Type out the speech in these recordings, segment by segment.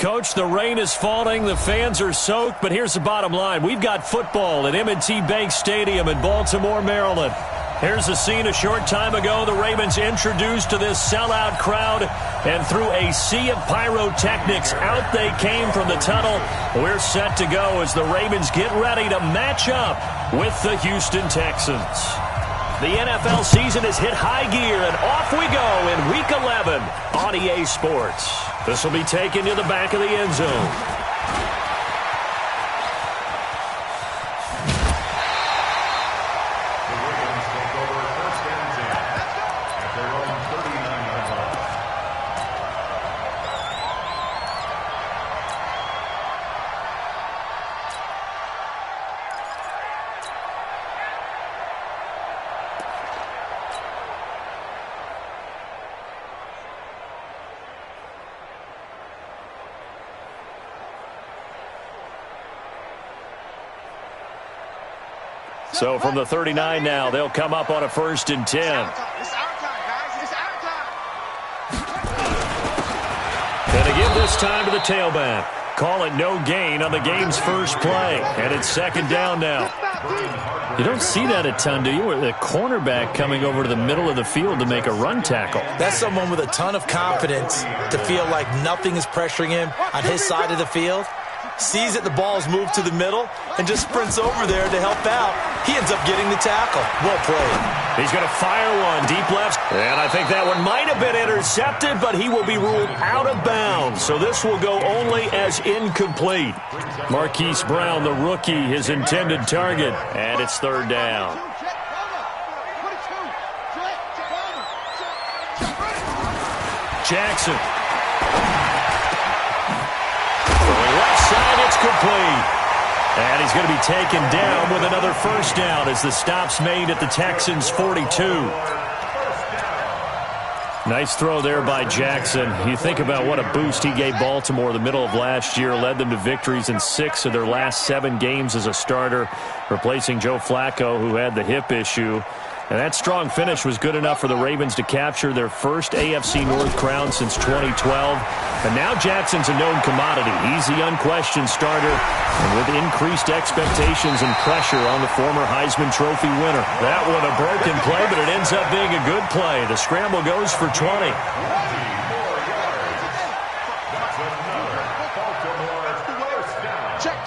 Coach, the rain is falling, the fans are soaked, but here's the bottom line. We've got football at M&T Bank Stadium in Baltimore, Maryland. Here's a scene a short time ago. The Ravens introduced to this sellout crowd, and through a sea of pyrotechnics, out they came from the tunnel. We're set to go as the Ravens get ready to match up with the Houston Texans. The NFL season has hit high gear, and off we go in Week 11 on EA Sports. This will be taken to the back of the end zone. So from the 39 now, they'll come up on a 1st and 10. It's our time, guys. It's our time. Going to give this time to the tailback. Call it no gain on the game's first play. And it's 2nd down now. You don't see that a ton, do you? Where the cornerback coming over to the middle of the field to make a run tackle. That's someone with a ton of confidence to feel like nothing is pressuring him on his side of the field. Sees that the ball's moved to the middle and just sprints over there to help out. He ends up getting the tackle. Well played. He's going to fire one deep left. And I think that one might have been intercepted, but he will be ruled out of bounds. So this will go only as incomplete. Marquise Brown, the rookie, his intended target. And it's 3rd down. Jackson. It's complete. And he's going to be taken down with another 1st down as the stop's made at the Texans' 42. Nice throw there by Jackson. You think about what a boost he gave Baltimore the middle of last year, led them to victories in 6 of their last 7 games as a starter, replacing Joe Flacco, who had the hip issue. And that strong finish was good enough for the Ravens to capture their first AFC North crown since 2012. And now Jackson's a known commodity. He's the unquestioned starter, and with increased expectations and pressure on the former Heisman Trophy winner. That one a broken play, but it ends up being a good play. The scramble goes for 20. Check.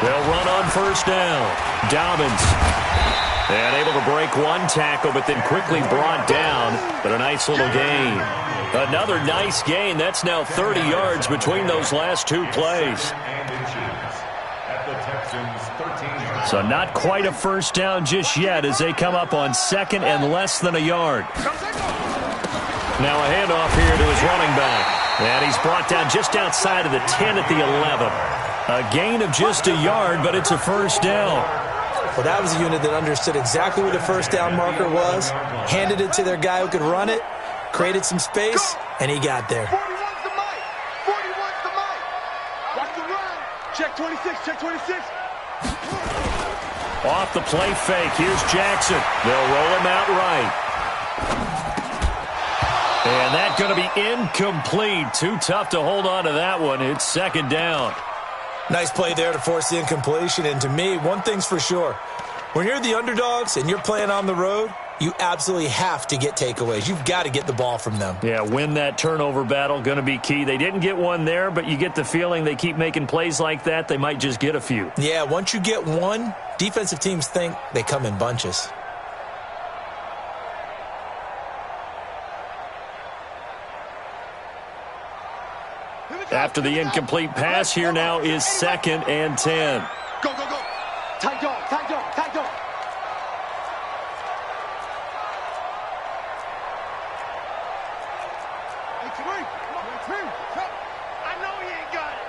They'll run on 1st down. Dobbins. And able to break one tackle, but then quickly brought down. But a nice little gain. Another nice gain. That's now 30 yards between those last 2 plays. So not quite a 1st down just yet as they come up on 2nd and less than a yard. Now a handoff here to his running back. And he's brought down just outside of the 10 at the 11. A gain of just a yard, but it's a 1st down. Well, that was a unit that understood exactly where the 1st down marker was, handed it to their guy who could run it, created some space, and he got there. 41's the mic. 41's the mic. Watch the run. Check 26. Off the play fake. Here's Jackson. They'll roll him out right. And that's going to be incomplete. Too tough to hold on to that one. It's 2nd down. Nice play there to force the incompletion. And to me, one thing's for sure. When you're the underdogs and you're playing on the road, you absolutely have to get takeaways. You've got to get the ball from them. Yeah, win that turnover battle, going to be key. They didn't get one there, but you get the feeling they keep making plays like that, they might just get a few. Yeah, once you get one, defensive teams think they come in bunches. After the incomplete pass, here now is 2nd and 10. Go. Tight dog. I know he ain't got it.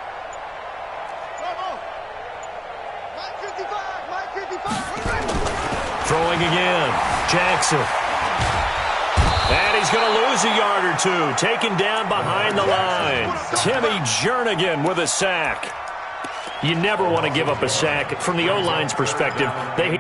Bravo. Mike 55. Throwing again. Jackson. And he's going to lose a yard or 2. Taken down behind the line. Timmy Jernigan with a sack. You never want to give up a sack. From the O-line's perspective, they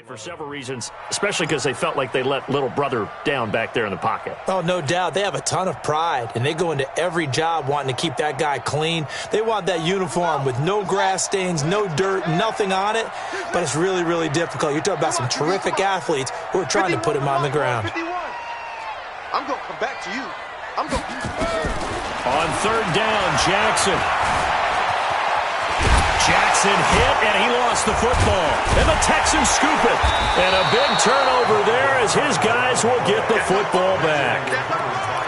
For several reasons, especially because they felt like they let little brother down back there in the pocket. Oh, no doubt. They have a ton of pride, and they go into every job wanting to keep that guy clean. They want that uniform with no grass stains, no dirt, nothing on it, but it's really, really difficult. You're talking about some terrific athletes who are trying to put him on the ground. I'm going to come back to you. I'm going On third down, Jackson hit, and he lost the football. And the Texans scoop it. And a big turnover there as his guys will get the football back.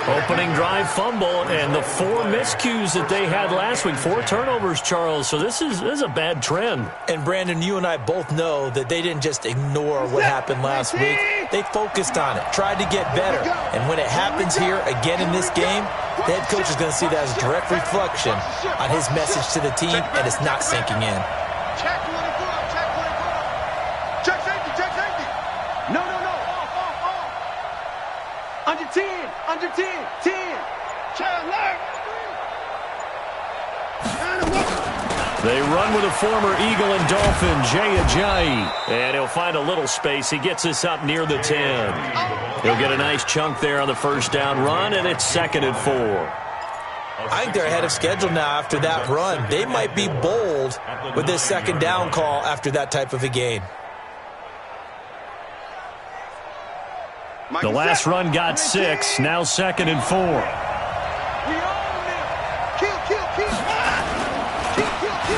Opening drive fumble, and the 4 miscues that they had last week. 4 turnovers, Charles. So this is a bad trend. And, Brandon, you and I both know that they didn't just ignore what happened last week. They focused on it, tried to get better. And when it happens here again in this game, the head coach is going to see that as a direct reflection on his message to the team, and it's not sinking in. Check 24, check 24. Check safety, check safety. No. Under 10, under 10, 10. Child alert. They run with a former Eagle and Dolphin, Jay Ajayi. And he'll find a little space. He gets us up near the 10. He'll get a nice chunk there on the first down run, and it's 2nd and 4. I think they're ahead of schedule now after that run. They might be bold with this 2nd down call after that type of a gain. The last run got 6, now 2nd and 4.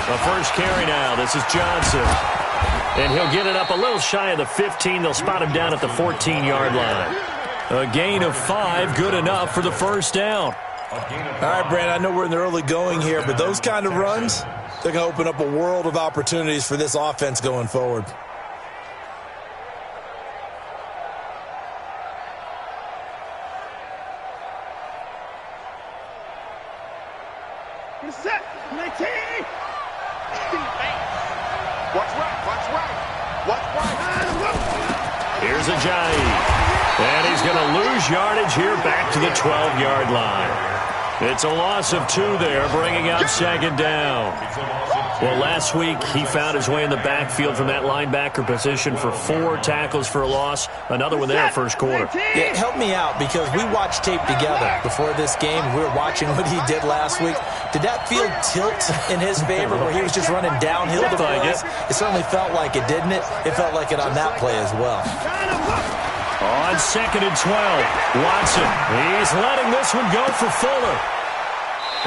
The first carry now. This is Johnson. And he'll get it up a little shy of the 15. They'll spot him down at the 14-yard line. A gain of 5, good enough for the first down. All right, Brandon, I know we're in the early going here, but those kind of runs, they're going to open up a world of opportunities for this offense going forward. Set, 19. Watch right. Here's Ajayi. And he's going to lose yardage here back to the 12-yard line. It's a loss of 2 there, bringing up 2nd down. Well, last week he found his way in the backfield from that linebacker position for 4 tackles for a loss. Another one there first quarter. Yeah, help me out, because we watched tape together before this game. We were watching what he did last week. Did that field tilt in his favor where he was just running downhill to plays? It certainly felt like it, didn't it? It felt like it on that play as well. On 2nd and 12, Watson. He's letting this one go for Fuller.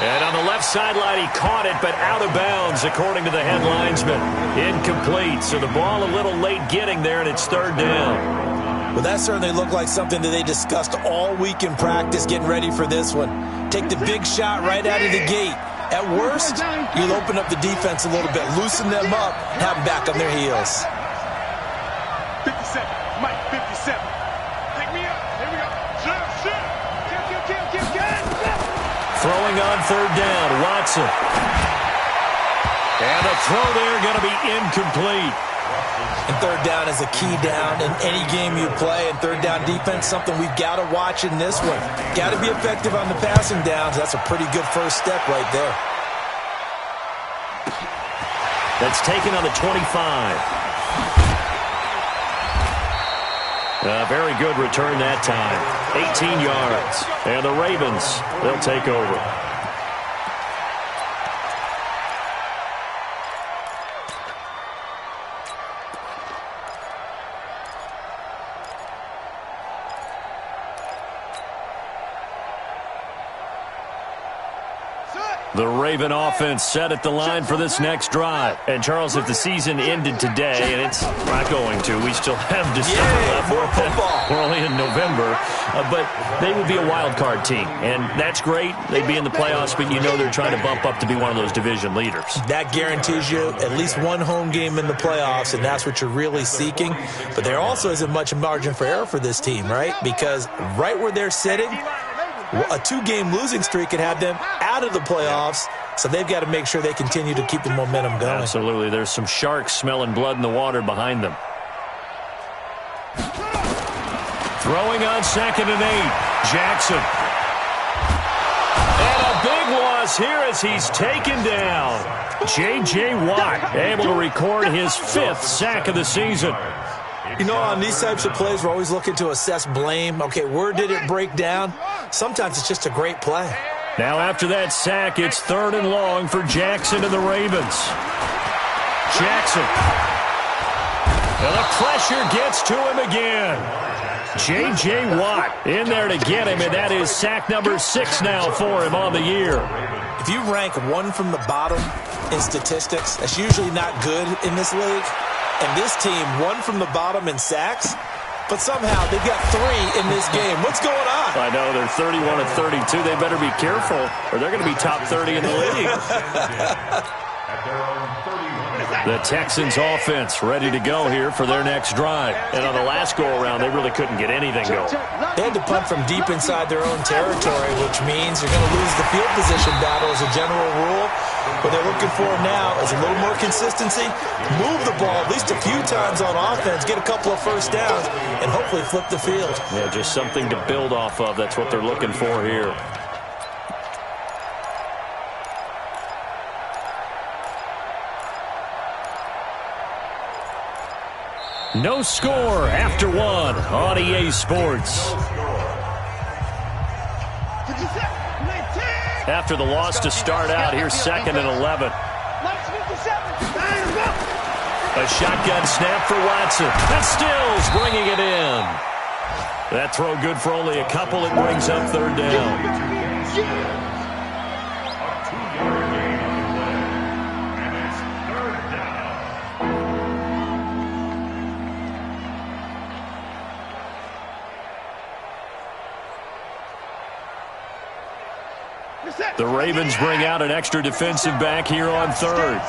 And on the left sideline, he caught it, but out of bounds, according to the head linesman. Incomplete, so the ball a little late getting there, and it's 3rd down. Well, that certainly looked like something that they discussed all week in practice, getting ready for this one. Take the big shot right out of the gate. At worst, you'll open up the defense a little bit, loosen them up, have them back on their heels. 57, Mike, 57. Pick me up. Here we go. Shoot. Kill. Throwing on 3rd down, Watson. And the throw there going to be incomplete. And 3rd down is a key down in any game you play. And 3rd down defense, something we've got to watch in this one. Got to be effective on the passing downs. That's a pretty good first step right there. That's taken on the 25. Very good return that time. 18 yards. And the Ravens, they'll take over. The Raven offense set at the line for this next drive. And, Charles, if the season ended today, and it's not going to, we still have December left. More football. We're only in November. But they would be a wild card team. And that's great. They'd be in the playoffs, but you know they're trying to bump up to be one of those division leaders. That guarantees you at least one home game in the playoffs, and that's what you're really seeking. But there also isn't much margin for error for this team, right? Because right where they're sitting, a 2-game losing streak could have them out of the playoffs, so they've got to make sure they continue to keep the momentum going. Absolutely. There's some sharks smelling blood in the water behind them. Throwing on 2nd and 8, Jackson. And a big loss here as he's taken down. J.J. Watt able to record his 5th sack of the season. You know, on these types of plays, we're always looking to assess blame. Okay, where did it break down? Sometimes it's just a great play. Now after that sack, it's 3rd and long for Jackson and the Ravens. Jackson. And the pressure gets to him again. J.J. Watt in there to get him, and that is sack number 6 now for him on the year. If you rank one from the bottom in statistics, that's usually not good in this league. And this team, one from the bottom in sacks, but somehow they've got 3 in this game. What's going on? I know, they're 31 and 32. They better be careful, or they're going to be top 30 in the league. The Texans offense ready to go here for their next drive. And on the last go-around, they really couldn't get anything going. They had to punt from deep inside their own territory, which means you're going to lose the field position battle as a general rule. What they're looking for now is a little more consistency, move the ball at least a few times on offense, get a couple of first downs, and hopefully flip the field. Yeah, just something to build off of. That's what they're looking for here. No score after 1 on EA Sports. After the loss to start out, here's 2nd and 11. A shotgun snap for Watson. And Stills bringing it in. That throw good for only a couple. It brings up 3rd down. The Ravens bring out an extra defensive back here on 3rd.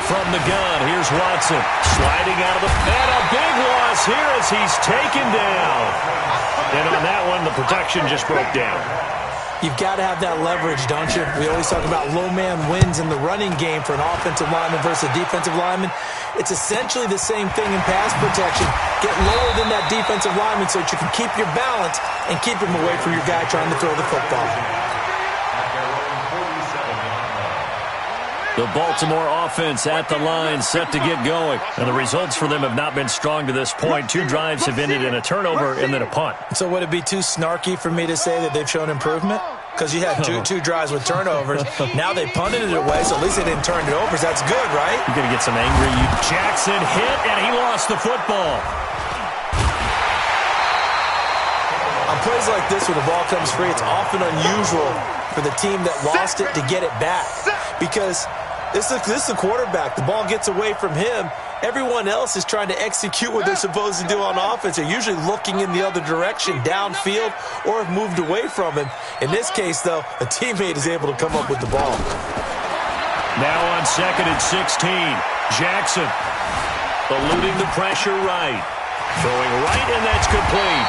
From the gun, here's Watson sliding out of the... And a big loss here as he's taken down. And on that one, the protection just broke down. You've got to have that leverage, don't you? We always talk about low man wins in the running game for an offensive lineman versus a defensive lineman. It's essentially the same thing in pass protection. Get lower than that defensive lineman so that you can keep your balance and keep him away from your guy trying to throw the football. The Baltimore offense at the line, set to get going. And the results for them have not been strong to this point. 2 drives have ended in a turnover and then a punt. So would it be too snarky for me to say that they've shown improvement? Because you had two drives with turnovers. Now they punted it away, so at least they didn't turn it over. So that's good, right? You're going to get some angry. Jackson hit, and he lost the football. On plays like this, when the ball comes free, it's often unusual for the team that lost it to get it back. Because this is the quarterback. The ball gets away from him. Everyone else is trying to execute what they're supposed to do on offense. They're usually looking in the other direction, downfield, or have moved away from him. In this case, though, a teammate is able to come up with the ball. Now on 2nd and 16, Jackson eluding the pressure right. Throwing right, and that's complete.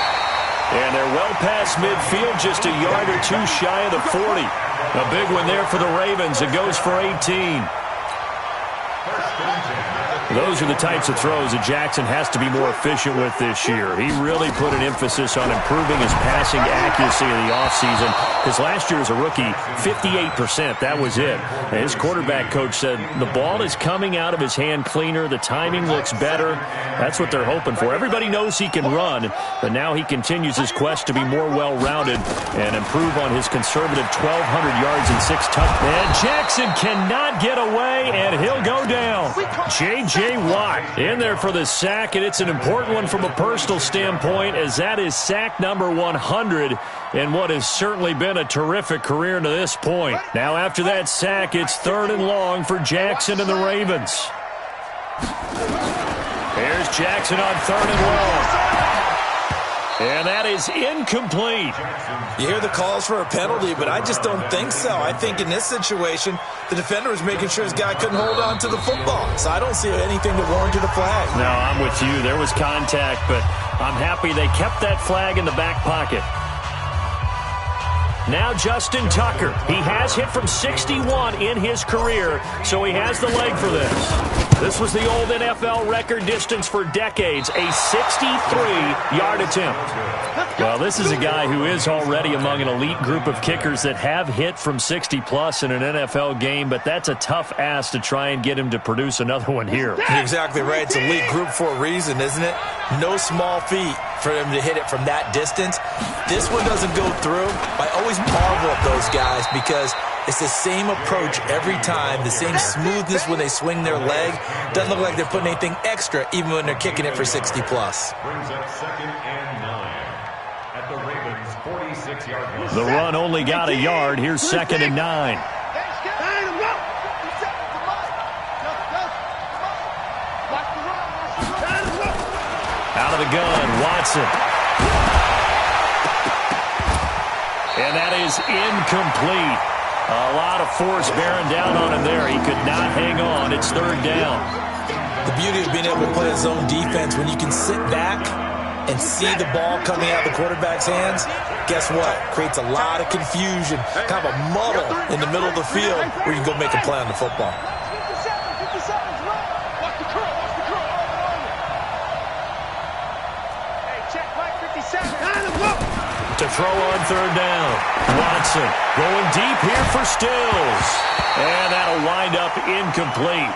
And they're well past midfield, just a yard or 2 shy of the 40. A big one there for the Ravens. It goes for 18. Those are the types of throws that Jackson has to be more efficient with this year. He really put an emphasis on improving his passing accuracy in the offseason. Because last year as a rookie, 58%, that was it. And his quarterback coach said the ball is coming out of his hand cleaner. The timing looks better. That's what they're hoping for. Everybody knows he can run, but now he continues his quest to be more well-rounded and improve on his conservative 1,200 yards and 6 touchdowns. And Jackson cannot get away, and he'll go down. J.J. Watt in there for the sack, and it's an important one from a personal standpoint, as that is sack number 100 in what has certainly been a terrific career to this point. Now after that sack, it's 3rd and long for Jackson and the Ravens. Here's Jackson on 3rd and long. And that is incomplete. You hear the calls for a penalty, but I just don't think so. I think in this situation, the defender was making sure his guy couldn't hold on to the football. So I don't see anything to warrant a flag. No, I'm with you. There was contact, but I'm happy they kept that flag in the back pocket. Now Justin Tucker. He has hit from 61 in his career, so he has the leg for this. This was the old NFL record distance for decades, a 63-yard attempt. Well, this is a guy who is already among an elite group of kickers that have hit from 60-plus in an NFL game, but that's a tough ask to try and get him to produce another one here. You're exactly right. It's elite group for a reason, isn't it? No small feat for him to hit it from that distance. This one doesn't go through. I always marvel at those guys because it's the same approach every time, the same smoothness when they swing their leg. Doesn't look like they're putting anything extra even when they're kicking it for 60-plus. Brings up 2nd and 9 at the Ravens' 46-yard line. The run only got a yard. Here's 2nd and 9. Out of the gun, Watson. And that is incomplete. A lot of force bearing down on him there. He could not hang on. It's 3rd down. The beauty of being able to play a zone defense, when you can sit back and see the ball coming out of the quarterback's hands, guess what? Creates a lot of confusion, kind of a muddle in the middle of the field where you can go make a play on the football. To throw on 3rd down. Watson going deep here for Stills. And that'll wind up incomplete.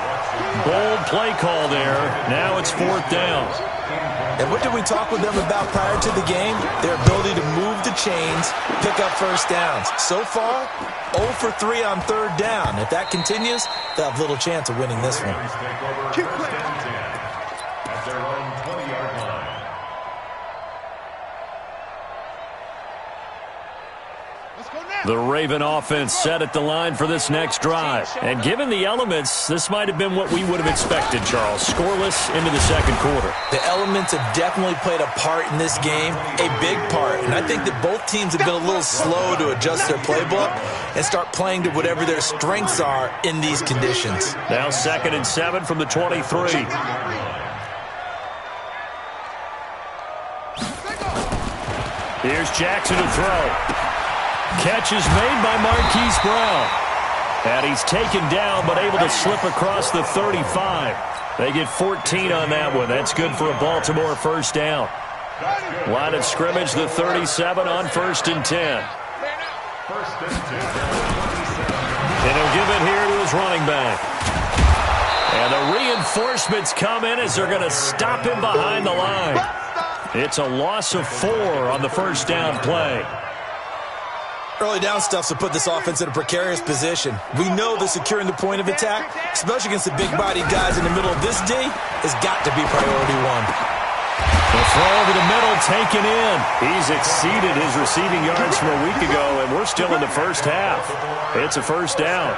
Bold play call there. Now it's 4th down. And what did we talk with them about prior to the game? Their ability to move the chains, pick up first downs. So far, 0 for 3 on 3rd down. If that continues, they'll have little chance of winning this one. Keep playing. At their own 20-yard line. The Raven offense set at the line for this next drive. And given the elements, this might have been what we would have expected, Charles. Scoreless into the 2nd quarter. The elements have definitely played a part in this game, a big part. And I think that both teams have been a little slow to adjust their playbook and start playing to whatever their strengths are in these conditions. Now 2nd and 7 from the 23. Here's Jackson to throw. Catch is made by Marquise Brown. And he's taken down but able to slip across the 35. They get 14 on that one. That's good for a Baltimore 1st down. Line of scrimmage, the 37 on 1st and 10. And he'll give it here to his running back. And the reinforcements come in as they're going to stop him behind the line. It's a loss of 4 on the 1st down play. Early down stuff to put this offense in a precarious position. We know that securing the point of attack, especially against the big-bodied guys in the middle of this D, has got to be priority 1. The throw over the middle taken in. He's exceeded his receiving yards from a week ago, and we're still in the 1st half. It's a 1st down.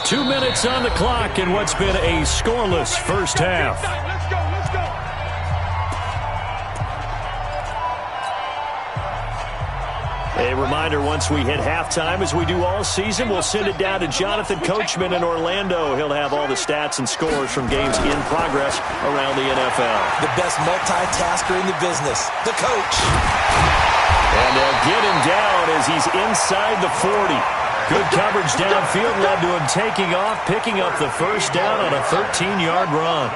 2 minutes on the clock in what's been a scoreless 1st half. A reminder, once we hit halftime, as we do all season, we'll send it down to Jonathan Coachman in Orlando. He'll have all the stats and scores from games in progress around the NFL. The best multitasker in the business, the coach. And they'll get him down as he's inside the 40. Good coverage downfield led to him taking off, picking up the 1st down on a 13-yard run.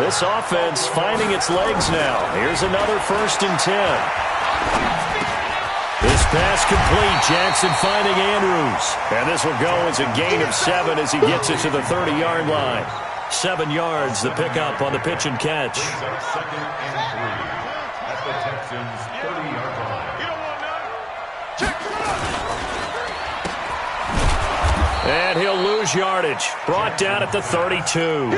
This offense finding its legs now. Here's another 1st and 10. This pass complete. Jackson finding Andrews. And this will go as a gain of 7 as he gets it to the 30-yard line. 7 yards, the pickup on the pitch and catch. 2nd and 3 at the Texans' 30-yard line. And he'll lose yardage. Brought down at the 32.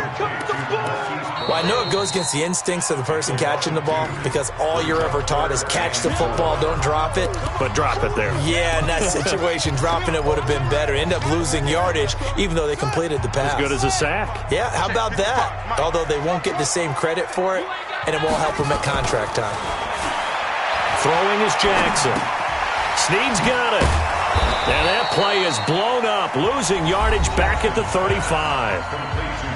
Well, I know it goes against the instincts of the person catching the ball because all you're ever taught is catch the football, don't drop it. But drop it there. Yeah, in that situation, dropping it would have been better. End up losing yardage, even though they completed the pass. As good as a sack. Yeah, how about that? Although they won't get the same credit for it, and it won't help them at contract time. Throwing is Jackson. Snead's got it. And that play is blown up, losing yardage back at the 35.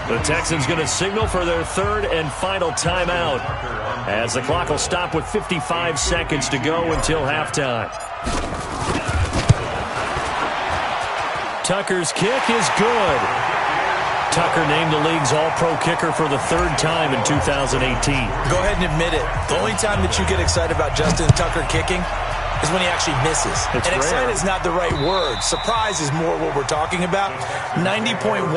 The Texans going to signal for their 3rd and final timeout as the clock will stop with 55 seconds to go until halftime. Tucker's kick is good. Tucker named the league's all-pro kicker for the third time in 2018. Go ahead and admit it. The only time that you get excited about Justin Tucker kicking is when he actually misses. It's and excited rare. is not the right word. Surprise is more what we're talking about. 90.1%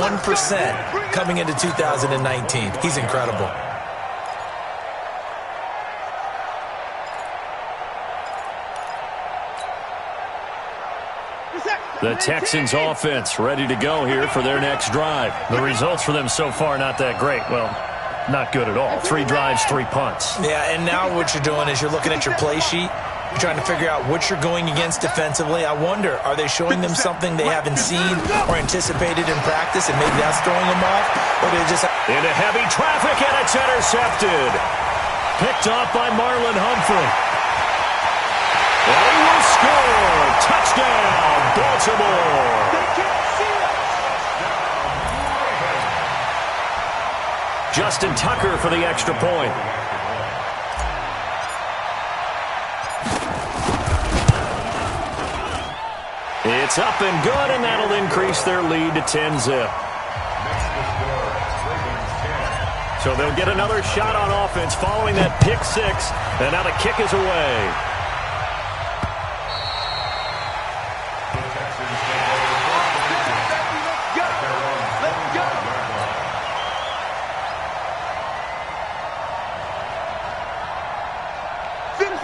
coming into 2019. He's incredible. The Texans offense ready to go here for their next drive. The results for them so far not that great. Well, not good at all. 3 drives, 3 punts. Yeah, and now what you're doing is you're looking at your play sheet. You're trying to figure out what you're going against defensively. I wonder, are they showing them something they haven't seen or anticipated in practice, and maybe that's throwing them off? Or they just... Into heavy traffic, and it's intercepted. Picked off by Marlon Humphrey. And he will score. Touchdown, Baltimore. Justin Tucker for the extra point. It's up and good, and that'll increase their lead to 10-zip. So they'll get another shot on offense following that pick 6, and now the kick is away.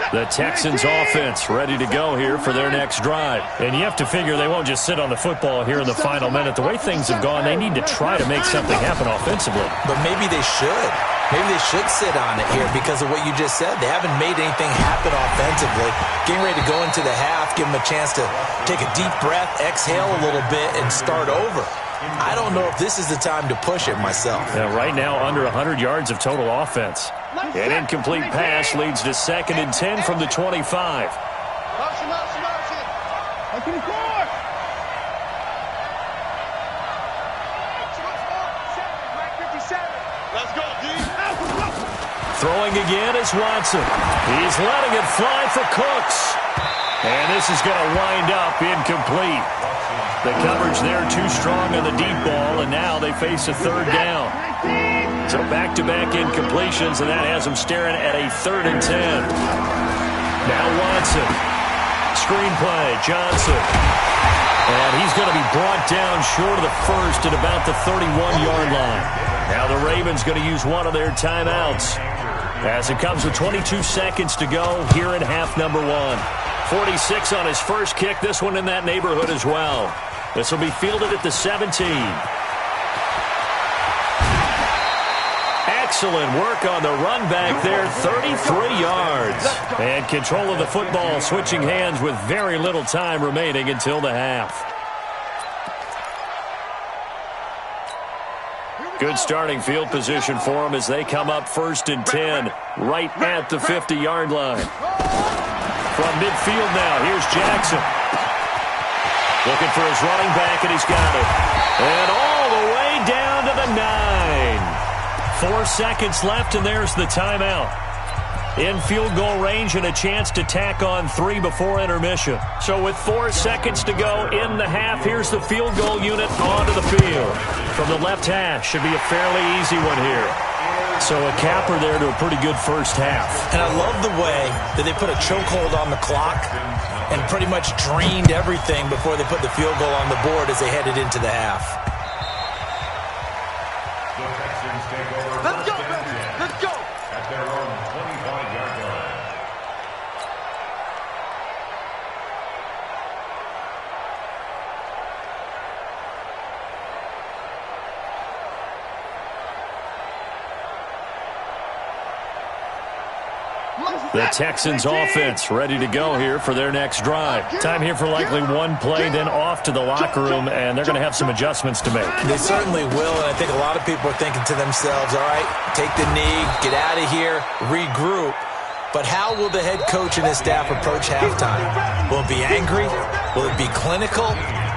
The Texans offense ready to go here for their next drive. And you have to figure they won't just sit on the football here in the final minute. The way things have gone, they need to try to make something happen offensively. But maybe they should. Maybe they should sit on it here because of what you just said. They haven't made anything happen offensively. Getting ready to go into the half, give them a chance to take a deep breath, exhale a little bit, and start over. I don't know if this is the time to push it myself. Yeah, right now, under 100 yards of total offense. An incomplete pass leads to 2nd and 10 from the 25. Throwing again is Watson. He's letting it fly for Cooks. And this is going to wind up incomplete. The coverage there too strong on the deep ball, and now they face a 3rd down. So back-to-back incompletions, and that has them staring at a 3rd and 10. Now Watson. Screenplay, Johnson. And he's going to be brought down short of the first at about the 31-yard line. Now the Ravens going to use one of their timeouts as it comes with 22 seconds to go here in half number 1. 46 on his first kick. This one in that neighborhood as well. This will be fielded at the 17. Excellent work on the run back there. 33 yards. And control of the football switching hands with very little time remaining until the half. Good starting field position for them as they come up 1st and 10 right at the 50-yard line. From midfield now, here's Jackson. Looking for his running back, and he's got it. And all the way down to the 9. 4 seconds left, and there's the timeout. In field goal range and a chance to tack on 3 before intermission. So with 4 seconds to go in the half, here's the field goal unit onto the field. From the left hash, should be a fairly easy one here. So a capper there to a pretty good first half. And I love the way that they put a chokehold on the clock and pretty much drained everything before they put the field goal on the board as they headed into the half. Let's go, baby. Let's go. At their own 25-yard line. The Texans offense ready to go here for their next drive. Time here for likely one play, then off to the locker room, and they're going to have some adjustments to make. They certainly will, and I think a lot of people are thinking to themselves, all right, take the knee, get out of here, regroup. But how will the head coach and his staff approach halftime? Will it be angry? Will it be clinical?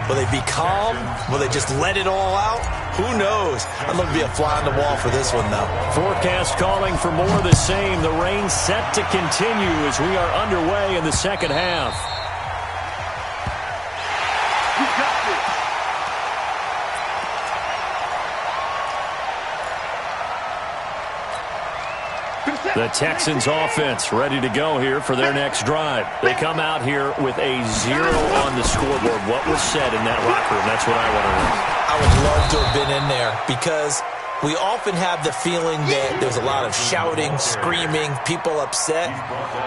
Will they be calm? Will they just let it all out? Who knows? I'd love to be a fly on the wall for this one, though. Forecast calling for more of the same. The rain set to continue as we are underway in the second half. You got this. The Texans offense ready to go here for their next drive. They come out here with a 0 on the scoreboard. What was said in that locker room? That's what I want to know. I would love to have been in there because we often have the feeling that there's a lot of shouting, screaming, people upset.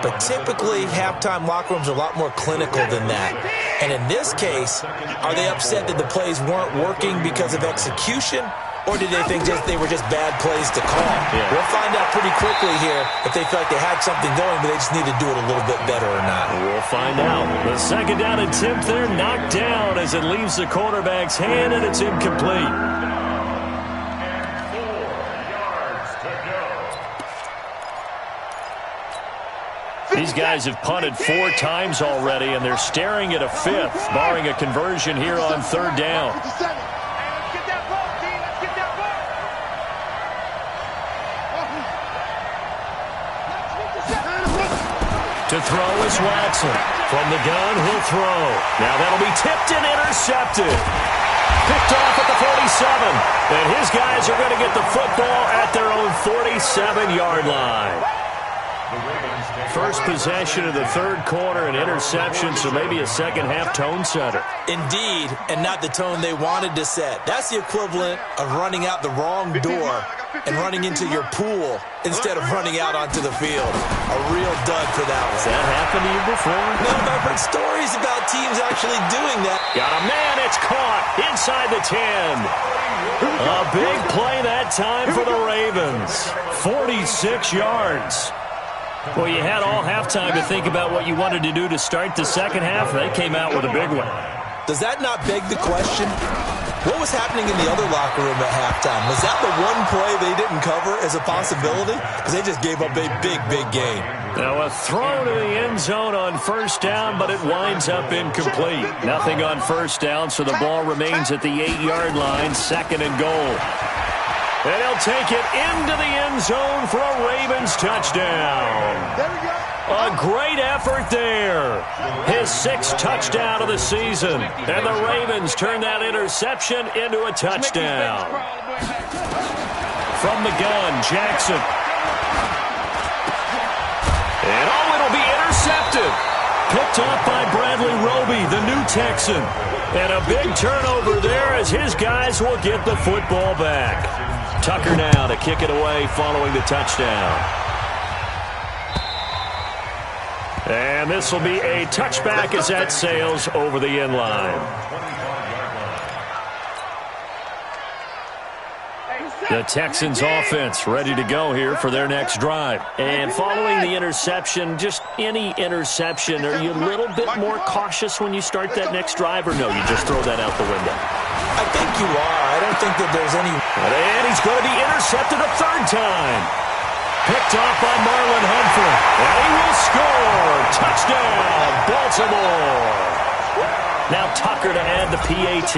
But typically, halftime locker rooms are a lot more clinical than that. And in this case, are they upset that the plays weren't working because of execution? Or did they think they were just bad plays to call? Yeah. We'll find out pretty quickly here if they feel like they had something going, but they just need to do it a little bit better or not. We'll find out. The second down attempt there knocked down as it leaves the quarterback's hand, and it's incomplete. 4 yards to go. These guys have punted 4 times already, and they're staring at a 5th, barring a conversion here on third down. To throw is Watson. From the gun, he'll throw. Now that'll be tipped and intercepted. Picked off at the 47. And his guys are going to get the football at their own 47-yard line. First possession of the third quarter, an interception, so maybe a second-half tone setter. Indeed, and not the tone they wanted to set. That's the equivalent of running out the wrong door and running into your pool instead of running out onto the field. A real dud for that one. Has that happened to you before? No, but I've heard stories about teams actually doing that. Got a man, it's caught inside the 10. A big play that time for the Ravens. 46 yards. Well, you had all halftime to think about what you wanted to do to start the second half. They came out with a big one. Does that not beg the question? What was happening in the other locker room at halftime? Was that the one play they didn't cover as a possibility? Because they just gave up a big, big game. Now a throw to the end zone on first down, but it winds up incomplete. Nothing on first down, so the ball remains at the 8-yard line, second and goal. And he'll take it into the end zone for a Ravens touchdown. There we go. A great effort there. His 6th touchdown of the season. And the Ravens turn that interception into a touchdown. From the gun, Jackson. And it'll be intercepted. Picked off by Bradley Roby, the new Texan. And a big turnover there as his guys will get the football back. Tucker now to kick it away following the touchdown. And this will be a touchback as that sails over the end line. The Texans offense ready to go here for their next drive. And following the interception, just any interception, are you a little bit more cautious when you start that next drive, or no, you just throw that out the window? I think you are. I don't think that there's any... And he's going to be intercepted a third time. Picked off by Marlon Humphrey. And he will score. Touchdown, Baltimore. Now Tucker to add the PAT.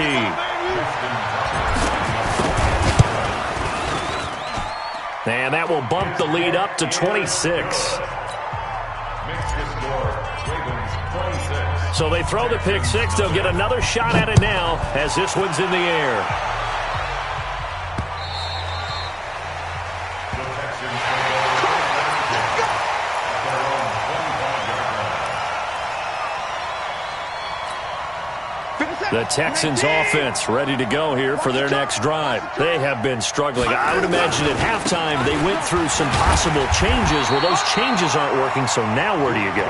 And that will bump the lead up to 26. So they throw the pick six. They'll get another shot at it now as this one's in the air. The Texans offense ready to go here for their next drive. They have been struggling. I would imagine at halftime they went through some possible changes. Well, those changes aren't working, so now where do you go?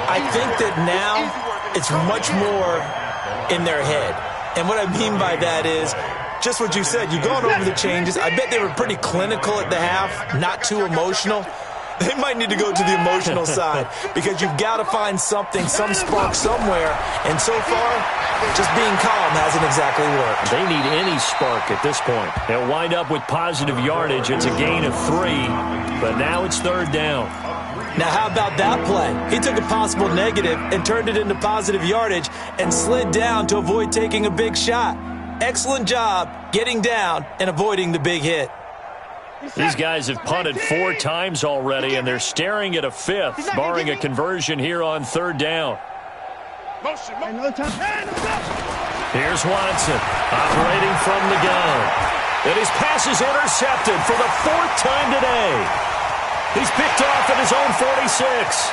I think that now it's much more in their head. And what I mean by that is just what you said. You've gone over the changes. I bet they were pretty clinical at the half, not too emotional. They might need to go to the emotional side because you've got to find something, some spark somewhere. And so far, just being calm hasn't exactly worked. They need any spark at this point. They'll wind up with positive yardage. It's a gain of 3, but now it's third down. Now, how about that play? He took a possible negative and turned it into positive yardage and slid down to avoid taking a big shot. Excellent job getting down and avoiding the big hit. These guys have punted 4 times already, and they're staring at a 5th, barring a conversion here on third down. Here's Watson, operating from the gun. And his pass is intercepted for the 4th time today. He's picked off at his own 46.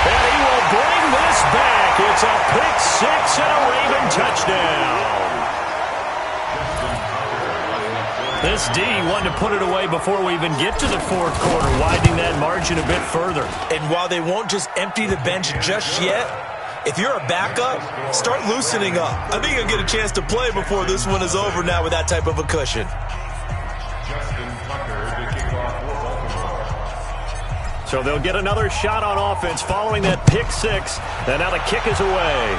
And he will bring this back. It's a pick six and a Raven touchdown. This D wanted to put it away before we even get to the fourth quarter, widening that margin a bit further. And while they won't just empty the bench just yet, if you're a backup, start loosening up. I think you'll get a chance to play before this one is over now with that type of a cushion. So they'll get another shot on offense following that pick six. And now the kick is away.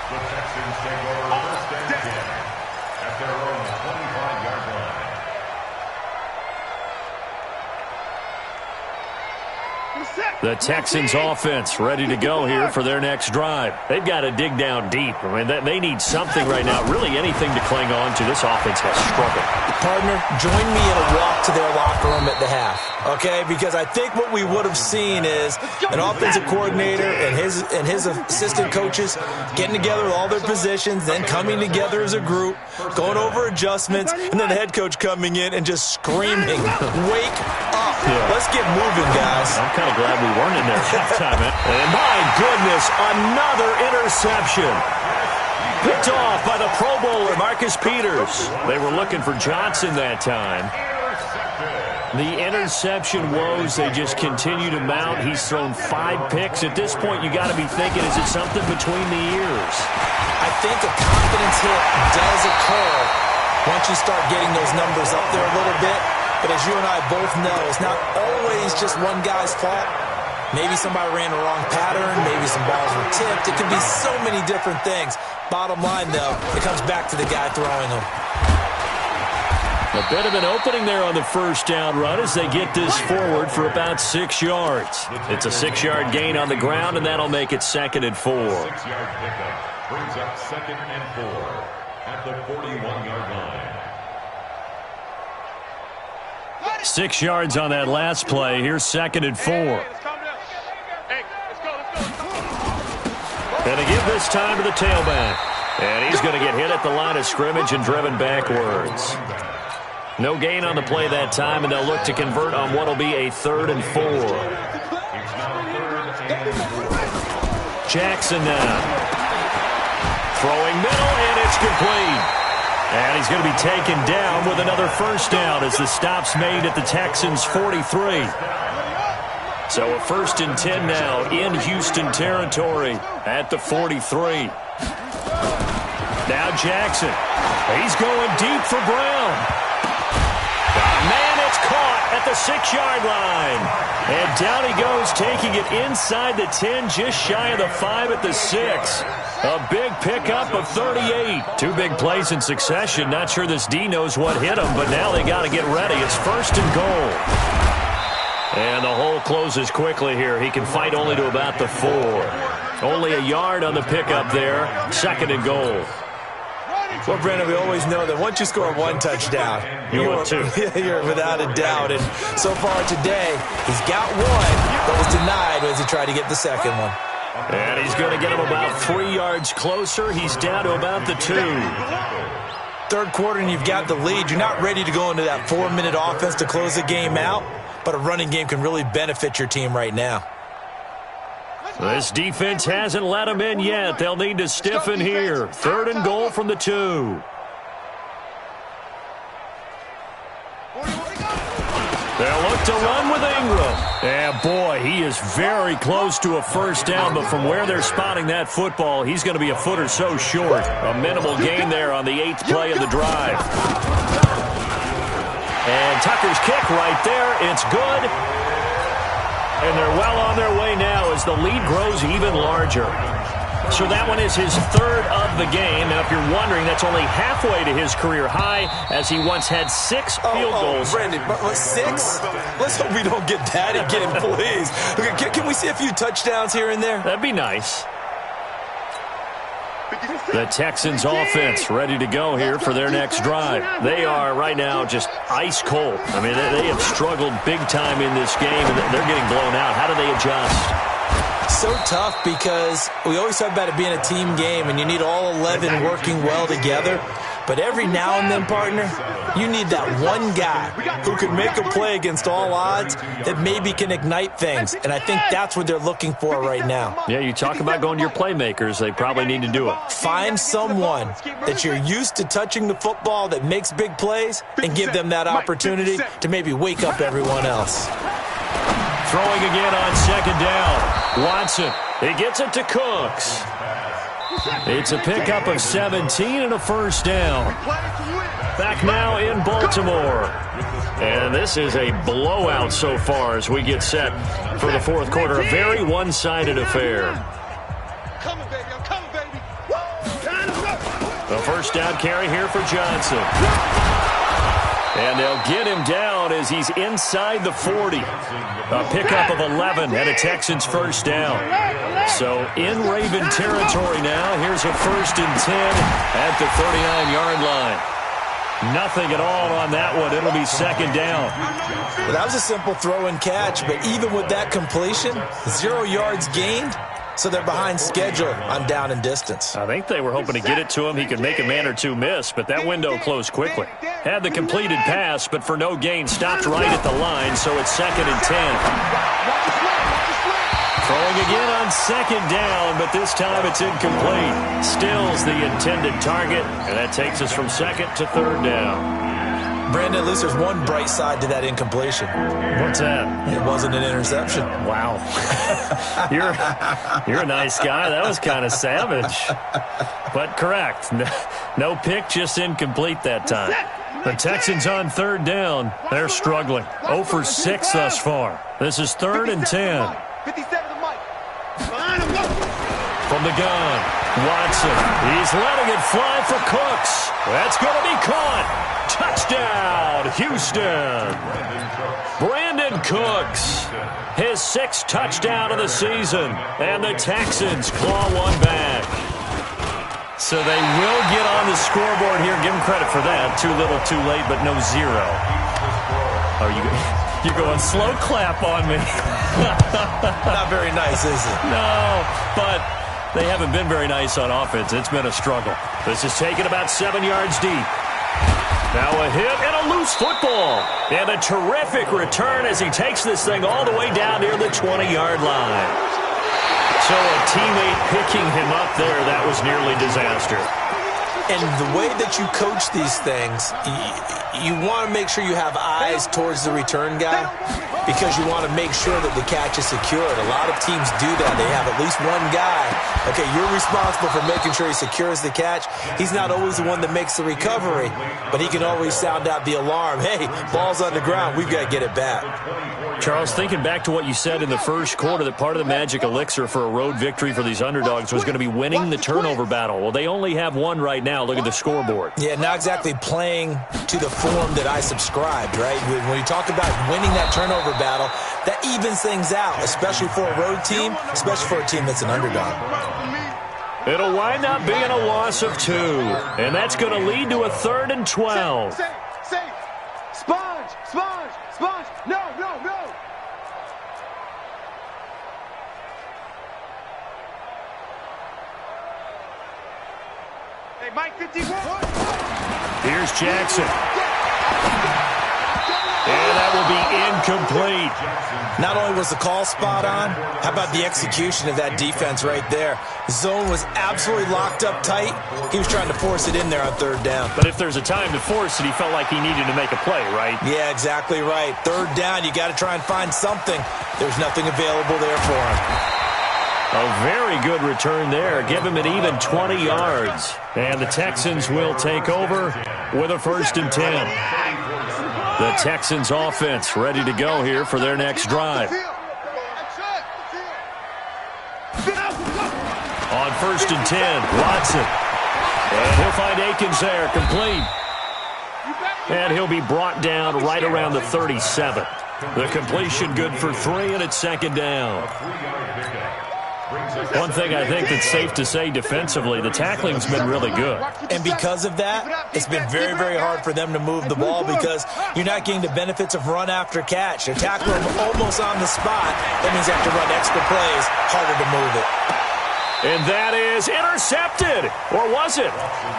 The Texans take over first and 10 at their own 25-yard line. The Texans offense ready to go here for their next drive. They've got to dig down deep. I mean, they need something right now, really anything to cling on to. This offense has struggled. Partner, join me in a walk to their locker room at the half, okay? Because I think what we would have seen is an offensive coordinator and his assistant coaches getting together with all their positions, then coming together as a group, going over adjustments, and then the head coach coming in and just screaming, "Wake up. Let's get moving, guys." I'm kind of glad we weren't in there at halftime. And my goodness, another interception. Picked off by the Pro Bowler, Marcus Peters. They were looking for Johnson that time. The interception woes, they just continue to mount. He's thrown 5 picks. At this point, you got to be thinking, is it something between the ears? I think a confidence hit does occur once you start getting those numbers up there a little bit. But as you and I both know, it's not always just one guy's fault. Maybe somebody ran a wrong pattern. Maybe some balls were tipped. It can be so many different things. Bottom line, though, it comes back to the guy throwing them. A bit of an opening there on the first down run as they get this forward for about 6 yards. It's a 6-yard gain on the ground, and that'll make it 2nd and 4. 6-yard pickup brings up 2nd and 4 at the 41-yard line. 6 yards on that last play. Here's 2nd and 4. And to give this time to the tailback. And he's going to get hit at the line of scrimmage and driven backwards. No gain on the play that time, and they'll look to convert on what will be a 3rd and 4. Jackson now. Throwing middle, and it's complete. And he's going to be taken down with another first down as the stop's made at the Texans' 43. So a 1st and 10 now in Houston territory at the 43. Now Jackson. He's going deep for Brown. Man, it's caught at the 6-yard line. And down he goes, taking it inside the 10, just shy of the 5 at the 6. A big pickup of 38. 2 big plays in succession. Not sure this D knows what hit him, but now they got to get ready. It's 1st and goal. And the hole closes quickly here. He can fight only to about the 4. Only a yard on the pickup there. 2nd and goal. Well, Brandon, we always know that once you score 1 touchdown, you're without a doubt. And so far today, he's got 1, but was denied as he tried to get the 2nd one. And he's going to get him about 3 yards closer. He's down to about the 2. 3rd quarter, and you've got the lead. You're not ready to go into that 4-minute offense to close the game out, but a running game can really benefit your team right now. This defense hasn't let him in yet. They'll need to stiffen here. 3rd and goal from the 2. They'll look to run with Ingram. And boy, he is very close to a first down, but from where they're spotting that football, he's going to be a foot or so short. A minimal gain there on the 8th play of the drive. And Tucker's kick right there. It's good. And they're well on their way now as the lead grows even larger. So that one is his 3rd of the game. Now, if you're wondering, that's only halfway to his career high, as he once had 6 field goals. Brandon, 6? Let's hope we don't get that again, please. Can we see a few touchdowns here and there? That'd be nice. The Texans offense ready to go here for their next drive. They are right now just ice cold. I mean, they have struggled big time in this game, and they're getting blown out. How do they adjust? So tough because we always talk about it being a team game, and you need all 11 working well together. But every now and then, partner, you need that one guy who can make a play against all odds that maybe can ignite things. And I think that's what they're looking for right now. Yeah, you talk about going to your playmakers. They probably need to do it. Find someone that you're used to touching the football that makes big plays and give them that opportunity to maybe wake up everyone else. Throwing again on second down. Watson, he gets it to Cooks. It's a pickup of 17 and a first down. Back now in Baltimore. And this is a blowout so far as we get set for the fourth quarter. A very one-sided affair. The first down carry here for Johnson. And they'll get him down as he's inside the 40. A pickup of 11 and a Texans first down. So in Raven territory now. Here's a 1st and 10 at the 39-yard line. Nothing at all on that one. It'll be second down. Well, that was a simple throw and catch, but even with that completion, 0 yards gained. So they're behind schedule on down and distance. I think they were hoping to get it to him. He could make a man or two miss, but that window closed quickly. Had the completed pass, but for no gain, stopped right at the line, so it's 2nd and 10. Throwing again on second down, but this time it's incomplete. Stills the intended target, and that takes us from 2nd to 3rd down. Brandon, at least there's one bright side to that incompletion. What's that? It wasn't an interception. Wow. You're a nice guy. That was kind of savage. But correct. No pick, just incomplete that time. The Texans on 3rd down. They're struggling. 0 for 6 thus far. This is 3rd and 10. 57 to Mike. Behind him, go. From the gun, Watson. He's letting it fly for Cooks. That's going to be caught. Touchdown, Houston. Brandon Cooks, his 6th touchdown of the season, and the Texans claw one back. So they will get on the scoreboard here. Give them credit for that. Too little, too late, but no 0. Oh, you're going slow clap on me. Not very nice, is it? No, but they haven't been very nice on offense. It's been a struggle. This is taken about 7 yards deep. Now a hit and a loose football. And a terrific return as he takes this thing all the way down near the 20-yard line. So a teammate picking him up there, that was nearly disaster. And the way that you coach these things, you want to make sure you have eyes towards the return guy because you want to make sure that the catch is secured. A lot of teams do that. They have at least one guy. Okay, you're responsible for making sure he secures the catch. He's not always the one that makes the recovery, but he can always sound out the alarm. Hey, ball's on the ground. We've got to get it back. Charles, thinking back to what you said in the first quarter, that part of the magic elixir for a road victory for these underdogs was going to be winning the turnover battle. Well, they only have one right now. Look at the scoreboard. Yeah, not exactly playing to the form that I subscribed, right? When you talk about winning that turnover battle, that evens things out, especially for a road team, especially for a team that's an underdog. It'll wind up being a loss of 2, and that's going to lead to a 3rd and 12. Safe. Sponge. No. Hey, Mike 51. Here's Jackson. And that will be incomplete. Not only was the call spot on, how about the execution of that defense right there? Zone was absolutely locked up tight. He was trying to force it in there on 3rd down. But if there's a time to force it, he felt like he needed to make a play, right? Yeah, exactly right. 3rd down, you got to try and find something. There's nothing available there for him. A very good return there. Give him an even 20 yards. And the Texans will take over with a 1st and 10. The Texans offense ready to go here for their next drive. On 1st and 10, Watson. And he'll find Akins there, complete. And he'll be brought down right around the 37. The completion good for 3, and it's 2nd down. One thing I think that's safe to say defensively, the tackling's been really good. And because of that, it's been very, very hard for them to move the ball because you're not getting the benefits of run after catch. They're tackling almost on the spot. That means they have to run extra plays, harder to move it. And that is intercepted. Or was it?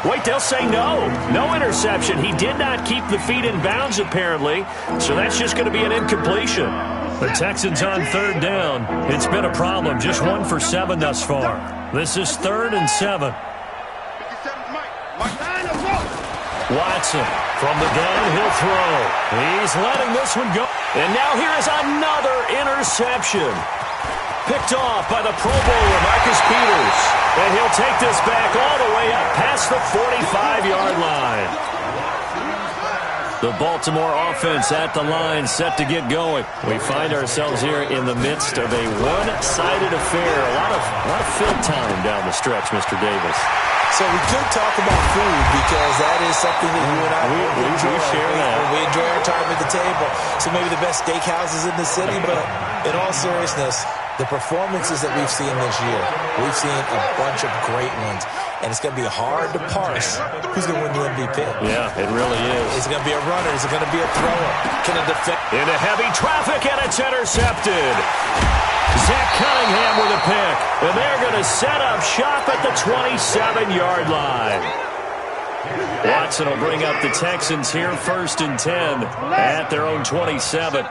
Wait, they'll say no. No interception. He did not keep the feet in bounds, apparently. So that's just going to be an incompletion. The Texans on third down. It's been a problem. Just 1 for 7 thus far. This is 3rd and 7. Watson from the gun. He'll throw. He's letting this one go. And now here is another interception. Picked off by the Pro Bowler, Marcus Peters. And he'll take this back all the way up past the 45-yard line. The Baltimore offense at the line, set to get going. We find ourselves here in the midst of a one-sided affair. A lot of fill time down the stretch, Mr. Davis. So we could talk about food because that is something that you and I we share that. We enjoy our time at the table. So maybe the best steakhouses in the city, but in all seriousness, the performances that we've seen this year, we've seen a bunch of great ones. And it's going to be hard to parse who's going to win the MVP. Yeah, it really is. Is it going to be a runner? Is it going to be a thrower? Can it defend? Into heavy traffic, and it's intercepted. Zach Cunningham with a pick. And they're going to set up shop at the 27-yard line. Watson will bring up the Texans here, 1st and 10 at their own 27.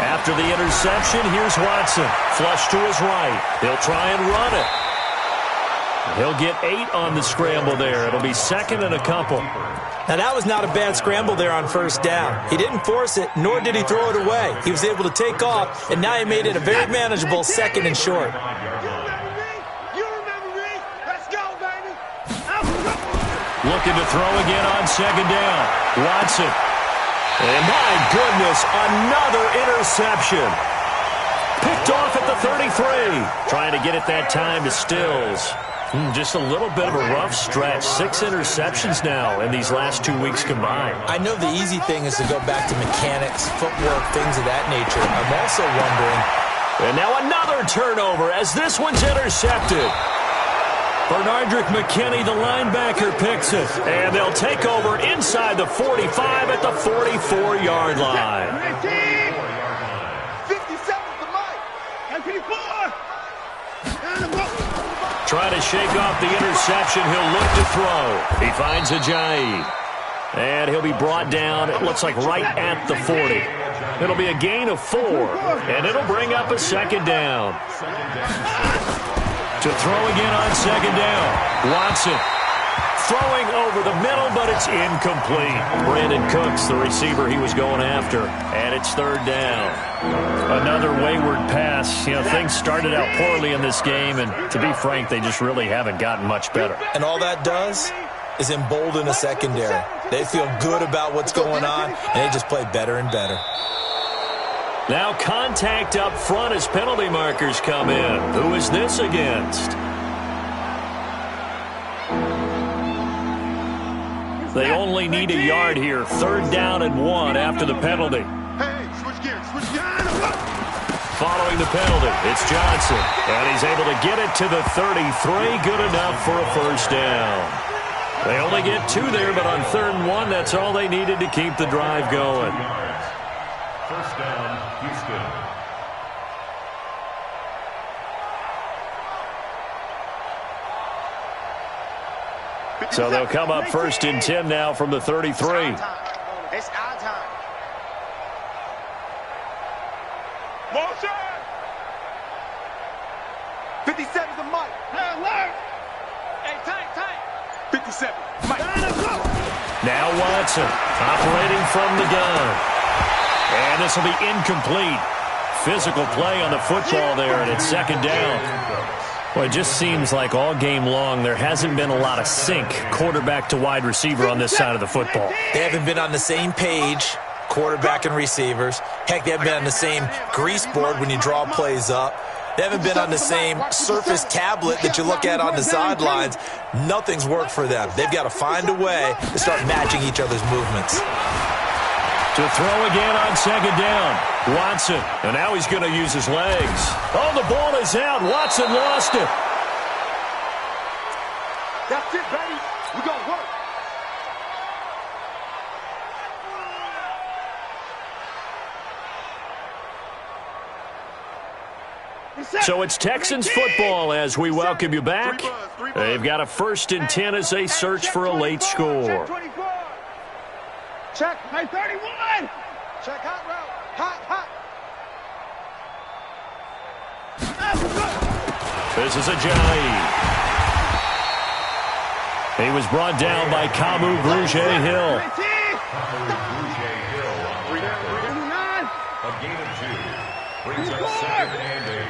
After the interception, here's Watson. Flush to his right. He'll try and run it. He'll get 8 on the scramble there. It'll be 2nd and a couple. Now, that was not a bad scramble there on 1st down. He didn't force it, nor did he throw it away. He was able to take off, and now he made it a very manageable 2nd and short. Looking to throw again on 2nd down. Watson. And my goodness, another interception. Picked off at the 33. Trying to get it that time to Stills. Just a little bit of a rough stretch. 6 interceptions now in these last 2 weeks combined. I know the easy thing is to go back to mechanics, footwork, things of that nature. I'm also wondering. And now another turnover as this one's intercepted. Bernardrick McKinney, the linebacker, picks it. And they'll take over inside the 45 at the 44-yard line. 57's the mic. MP4. Trying to shake off the interception. He'll look to throw. He finds Ajayi. And he'll be brought down, it looks like right at the 40. It'll be a gain of 4. And it'll bring up a 2nd down. To throw again on 2nd down. Watson throwing over the middle, but it's incomplete. Brandon Cooks, the receiver he was going after. And it's 3rd down. Another wayward pass. You know, things started out poorly in this game, and to be frank, they just really haven't gotten much better. And all that does is embolden a secondary. They feel good about what's going on, and they just play better and better. Now contact up front as penalty markers come in. Who is this against? They only need a yard here. 3rd down and 1 after the penalty. Hey, switch gears, switch gears. Following the penalty, it's Johnson. And he's able to get it to the 33. Good enough for a 1st down. They only get 2 there, but on 3rd and 1, that's all they needed to keep the drive going. 1st down, Houston. So they'll come up 1st and 10 now from the 33. It's our time. Motion! 57's the mic. Hey, alert! Hey, tank. 57. Mike. Now Watson operating from the gun. And this will be incomplete. Physical play on the football there, and it's 2nd down. Well, it just seems like all game long there hasn't been a lot of sync quarterback to wide receiver on this side of the football. They haven't been on the same page, quarterback and receivers. Heck, they haven't been on the same grease board when you draw plays up. They haven't been on the same Surface tablet that you look at on the sidelines. Nothing's worked for them. They've got to find a way to start matching each other's movements. To throw again on 2nd down. Watson. And now he's going to use his legs. Oh, the ball is out. Watson lost it. That's it, baby. We're going to work. So it's Texans football as we welcome you back. They've got a 1st and 10 as they search for a late score. Check. Hey, 31. Check hot route. Hot. This is Ajayi. He was brought down by Kamu Grugier-Hill. A gain of 2 brings up 2nd and 8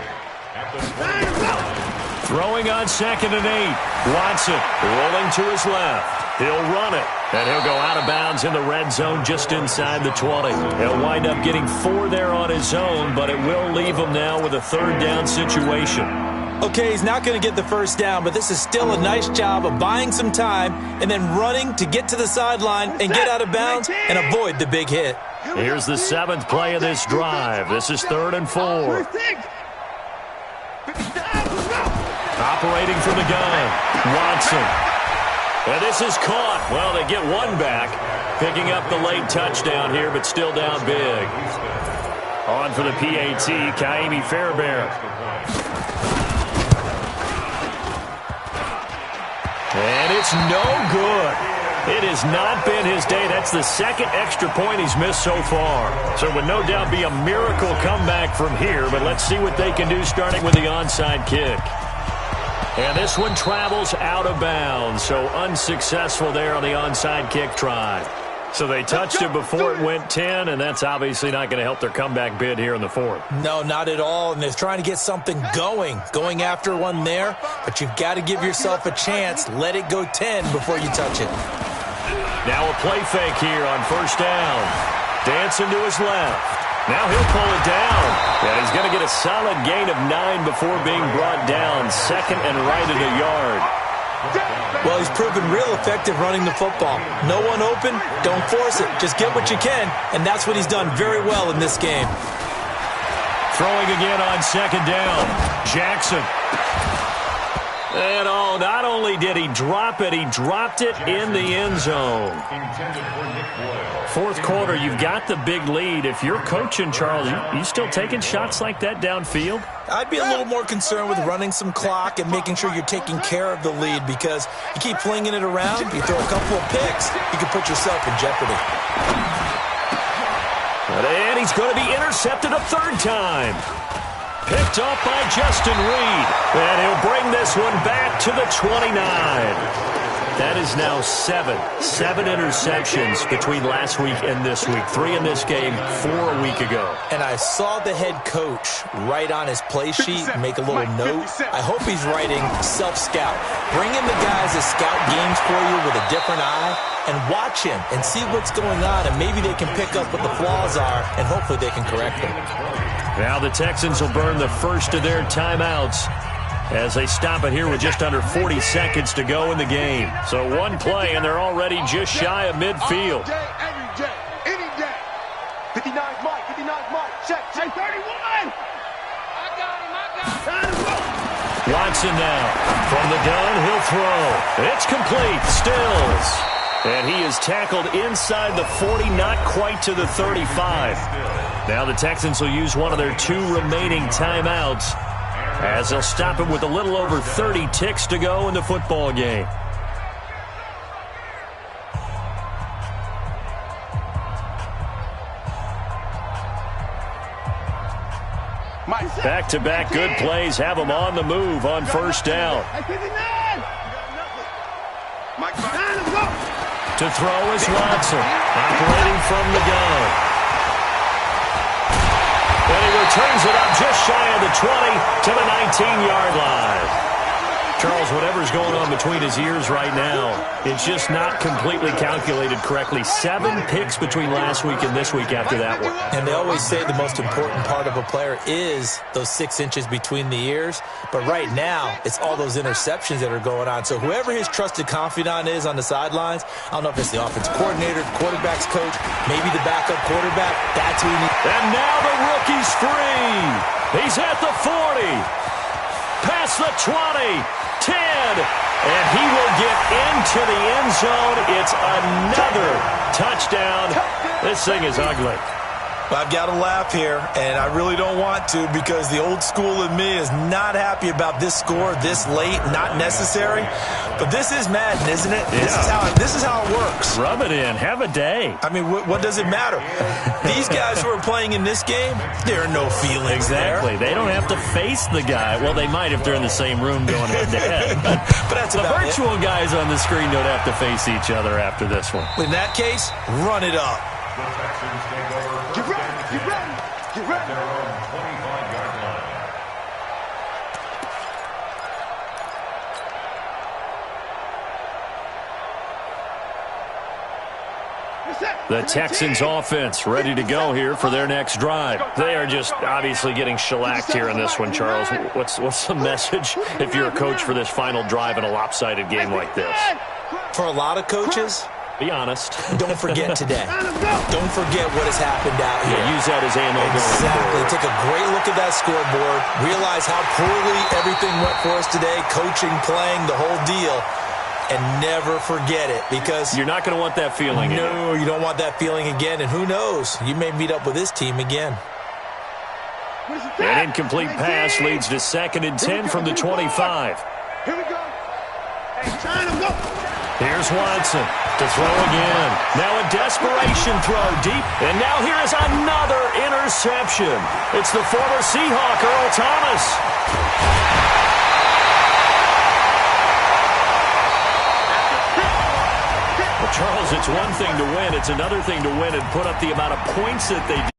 at the 20. Throwing on 2nd and 8. Watson rolling to his left. He'll run it, and he'll go out of bounds in the red zone just inside the 20. He'll wind up getting 4 there on his own, but it will leave him now with a 3rd down situation. Okay, he's not going to get the 1st down, but this is still a nice job of buying some time and then running to get to the sideline and get out of bounds and avoid the big hit. Here's the 7th play of this drive. This is 3rd and 4. Operating from the gun, Watson. And this is caught. Well, they get 1 back, picking up the late touchdown here, but still down big. On for the PAT, Kaimi Fairbairn. And it's no good. It has not been his day. That's the 2nd extra point he's missed so far. So it would no doubt be a miracle comeback from here, but let's see what they can do starting with the onside kick. And this one travels out of bounds, so unsuccessful there on the onside kick try. So they touched it before it went 10, and that's obviously not going to help their comeback bid here in the 4th. No, not at all, and they're trying to get something going after one there, but you've got to give yourself a chance. Let it go 10 before you touch it. Now a play fake here on 1st down. Dancing to his left. Now he'll pull it down. And he's going to get a solid gain of 9 before being brought down. 2nd and right at a yard. Well, he's proven real effective running the football. No one open, don't force it. Just get what you can, and that's what he's done very well in this game. Throwing again on 2nd down. Jackson. And not only did he drop it, he dropped it in the end zone. 4th quarter, you've got the big lead. If you're coaching, Charles, you still taking shots like that downfield? I'd be a little more concerned with running some clock and making sure you're taking care of the lead, because you keep flinging it around, you throw a couple of picks, you can put yourself in jeopardy. And he's going to be intercepted a 3rd time. Picked up by Justin Reed. And he'll bring this one back to the 29. That is now 7 interceptions between last week and this week. 3 in this game, 4 a week ago. And I saw the head coach write on his play sheet, make a little note. I hope he's writing self-scout. Bring in the guys that scout games for you with a different eye and watch him and see what's going on, and maybe they can pick up what the flaws are, and hopefully they can correct them. Now the Texans will burn the first of their timeouts as they stop it here with just under 40 seconds to go in the game. So 1 play, and they're already just shy of midfield. All day, every day, any day. 59 Mike, check, 31. I got him. Watson now. From the gun, he'll throw. It's complete. Stills. And he is tackled inside the 40, not quite to the 35. Now the Texans will use one of their 2 remaining timeouts as they'll stop him with a little over 30 ticks to go in the football game. Back-to-back good plays have him on the move on 1st down. To throw is Watson, operating from the gun. And he returns it up just shy of the 20 to the 19-yard line. Charles, whatever's going on between his ears right now, it's just not completely calculated correctly. 7 picks between last week and this week after that one. And they always say the most important part of a player is those 6 inches between the ears. But right now, it's all those interceptions that are going on. So whoever his trusted confidant is on the sidelines, I don't know if it's the offensive coordinator, quarterback's coach, maybe the backup quarterback, that's who he needs. And now the rookie's free. He's at the 40. Past the 20. 10, and he will get into the end zone. It's another touchdown. This thing is ugly. I've got to laugh here, and I really don't want to because the old school in me is not happy about this score this late, not necessary. But this is Madden, isn't it? Yeah. This is how it works. Rub it in. Have a day. I mean, what does it matter? These guys who are playing in this game, there are no feelings Exactly. there. They don't have to face the guy. Well, they might if they're in the same room going head-to-head. But that's the about virtual guys on the screen don't have to face each other after this one. In that case, run it up. The Texans take over Get first ready, and get 10 ready, get at ready. their own 25-yard line. The Texans offense ready to go here for their next drive. They are just obviously getting shellacked here in this one, Charles. What's the message if you're a coach for this final drive in a lopsided game like this? For a lot of coaches, Be honest. don't forget today. Don't forget what has happened out here. Yeah, use that as ammo going Exactly. forward. Take a great look at that scoreboard. Realize how poorly everything went for us today. Coaching, playing, the whole deal. And never forget it because You're not going to want that feeling again. no, you don't want that feeling again. And who knows? You may meet up with this team again. An incomplete pass leads to 2nd and 10 from the 25. Here we go. Hey, China, go. Here's Watson to throw again. Now a desperation throw deep. And now here is another interception. It's the former Seahawk, Earl Thomas. Well, Charles, it's one thing to win. It's another thing to win and put up the amount of points that they do.